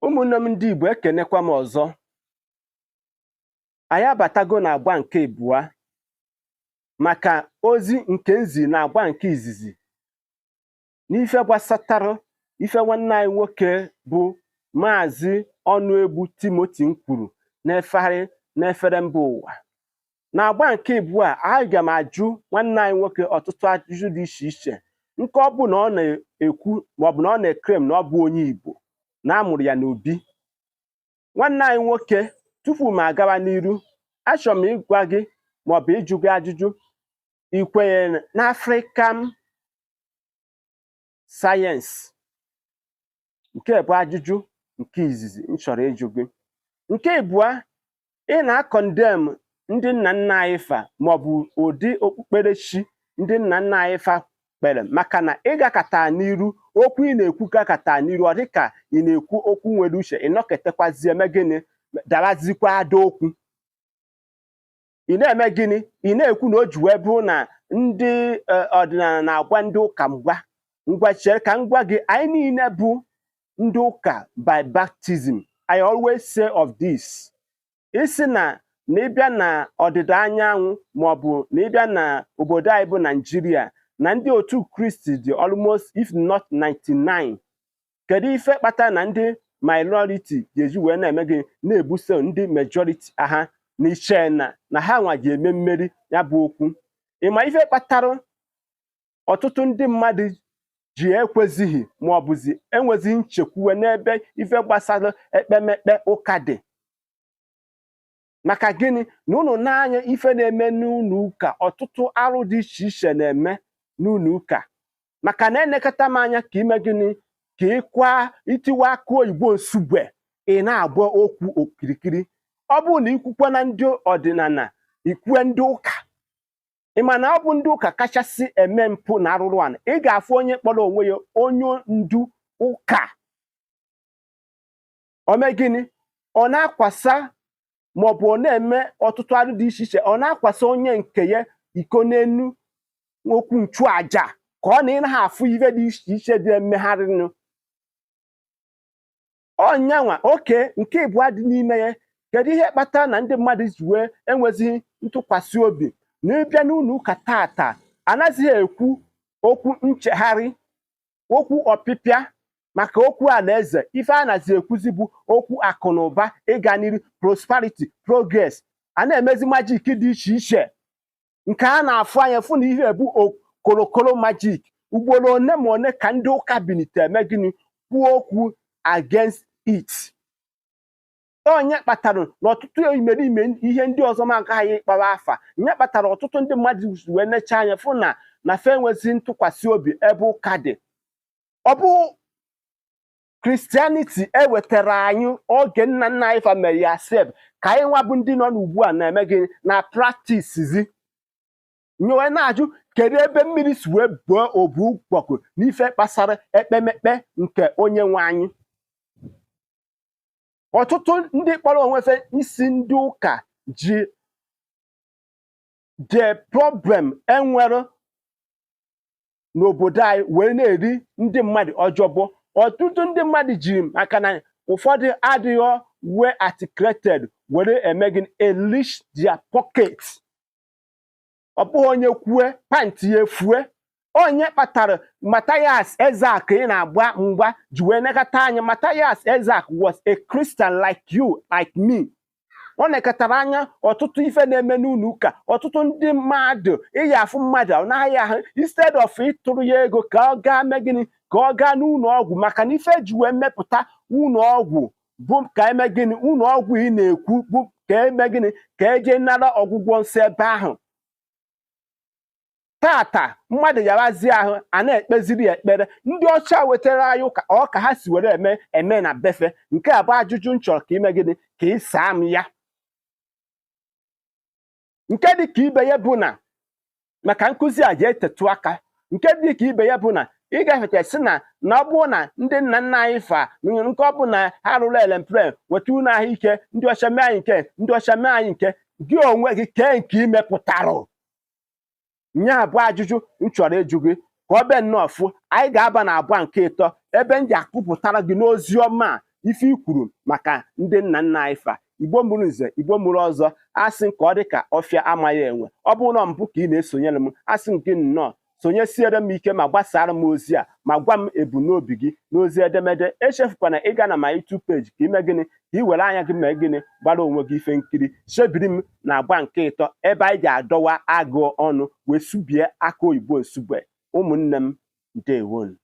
Ụmụnne m ndị Igbo ekenekwa m ọzọ. Anyị abatago na agba nke abụọ maka ozi nke nzi na agba nke izizi n'ife gbasatara ife nwanne anyị nwoke bụ Maazi Ọnụegbu Timothy kwuru n'efere mba ụwa. Na agba nke abụọ a, anyị ga m ajụ nwanne anyị nwoke ọtụtụ ajụjụ dị iche iche nke ọ bụ na ọ na-ekwu maọbụ na ọ na-ekrem na ọ bụ onye Igbo na amụrụ ya n'Obi. Nwanne anyị nwoke, tupu m agawa n'iru, achọrọ m ịgwa gị maọbụ ịjụ gị ajụjụ. Ị kwenyere na African sayensị? Nke bụ ajụjụ nke izizi m chọrọ ịjụ gị. Nke abụọ, ị na-akọndem ndị nna nna anyị fa maọbụ ụdị okpukperechi ndị nna nna anyị fa kpere, maka na ị gakọta n'iru okwu ị na-ekwu gakọta n'iru ọ dịka ị na-ekwu okwu nwere uche, ịnọketekwazie eme gịnị, darazikwa ada okwu. Ị na-eme gịnị? Ị na-ekwu na o ji wee bụrụ na ndị ọdịnala na-agwa ndị ụka ngwa chere ka m gwa gị, anyị niile bụ ndị ụka by baptism. I always say of this. Isi na ịbịa na ọdịda anyanwụ maọbụ na ịbịa na obodo anyị bụ Naijiria, na ndị otu Kristi dị almost if not 99. Kedu ife kpatara na ndị minority ga-eji wee na-eme gị na-ebuso ndị majority aha n'iche na ha nwa ga-eme mmeri ya bụ okwu? Ịma ife kpatara ọtụtụ ndị mmadụ ji ekwezighị maọbụzi enwezighị nchekwuwe n'ebe ife gbasara ekpemekpe ụka dị? Maka gịnị? Na unu na-anya ife na-eme n'ụlọ ụka, ọtụtụ arụ dị iche iche na-eme n'ụlọ ụka. Maka na enekọta m anya ka ime gịnị, ka itiwa aka oyibo nsugbe, ị na-agba okwu okirikiri. Ọ bụrụ na ikwukwe na ndị ọdịnala, ikwue ndị ụka, ịma na ọ bụ ndị ụka kachasị eme mpụ na arụrụ ana. Ị ga-afụ onye kpọrọ onwe ya onye ndu ụka, ome gịnị, ọ na-akwasa maọbụ ọ na-eme ọtụtụ arụ dị iche iche, ọ na-akwasa onye nke ya iko n'enu okwu nchụaja, ka ọ na ị naghị afụ ihe dị iche iche dị emegharịnụ. Ọnyanwa oke nke ịbụọ dị n'ime ya. Kedu ihe kpatara na ndị mmadụ ji wee enwezighị ntụkwasị obi na ịbịa n'ụlọ ụka tata anaghịzị ekwu okwu nchegharị, okwu ọpịpịa maka okwu alaeze? Ife a nazi ekwuzi bụ okwu akụ na ụba, ịga n'iru, prosperity, progress. A na-emezi majik dị iche iche nke a na-afụ anya fụ na ihe bụ kolokolo majik. Ugboro one ma one ka ndị ụka bilite eme gịnị, kwuo okwu against it. Onye kpatara na ọtụtụ imerime ihe ndị ọzọ m agaghị ịkpawa afa. Nye kpatara ọtụtụ ndị mmadụ wee necha anya fụ na fe enwezi ntụkwasị obi ebe ụka dị. Ọ bụ Christianity ewetara anyị oge nna nna anyị fa mere ya sef, ka anyị nwa bụ ndị nọ n'ugbu a na-eme gịnị, na praktisizi. Nyewe na-ajụ kedu ebe mmiri si wee buo obu ụkpọkụ n'ife kpasara ekpemekpe nke onye nwe anyị. Ọtụtụ ndị kpọrọ onwefe isi ndị ụka ji the problem enwere n'obodo anyị wee na-eri ndị mmadụ ọjọbọ. Ọtụtụ ndị mmadụ ji maka na ụfọdụ adịghị wee articulated were eme gịnị, enrich their pocket. Ọ bụghị onye kwue pantị ya efue. Onye kpatara Matthias Ezak ị na-agba mgba ji wee nekọta anya. Matthias Ezak was a Christian like you, like me. Ọ nekọtara anya ọtụtụ ife na-eme n'ụlọ ụka. Ọtụtụ ndị mmadụ, ịya afụ mmadụ ọ naghị ahụ, instead of ịtụrụ ya ego ka ọ gaa mee gịnị, ka ọ gaa n'ụlọ ọgwụ. Maka na ife ji wee mepụta ụlọ ọgwụ bụ ka eme gịnị, ụlọ ọgwụ ị na-ekwu bụ ka eme gịnị, ka eje nara ọgwụgwọ nsọ ebe ahụ. Tata mmadụ yawazie ahụ a na-ekpeziri ya ekpere. Ndị ọcha wetara anyị ụka ọ ka ha si were eme na befe. Nke a bụ ajụjụ m chọrọ ka ime gịnị, ka ị saa m ya. Nke dị ka ibe ya bụ na maka nkụzi a ga-etetu aka. Nke dị ka ibe ya bụ na ị ga-efeta si na ọ bụrụ na ndị nna nna anyị fa nke ọ bụ na ha rụrụ elempre weta ụlọ ahụike, ndị ọcha mee anyị nke, ndị ọcha mee anyị nke, gị onwe gị kee nke imepụtarụ. Nye abụ ajụjụ m chọrọ ịjụ gị ka ọ be nnọọ fụ. Anyị ga-aba na abụọ nke ịtọ ebe m ga-akụpụtara gị n'ozi ọma ife i kwuru maka ndị nna nna anyị fa Igbo mụrụ nze Igbo mụrụ ọzọ asị ka ọ dị ka ọfịa amaghị enwe. Ọ bụrụ na mbụ ka ị na-esonyere m, asị gị nnọọ sonyesiere m ike ma gbasara m ozi a ma gwa m ebumnobi gị n'ozi edemede. Echefukwana ịga na ma YouTube page ka ime gịnị ka ị were anya gị mee gịnị gbara onwe gị ife nkiri. Chebiri m na agba nke ịtọ ebe anyị ga-adọwa agụ ọnụ wee subie aka oyibo nsugbe. Ụmụnne m, ndewonu.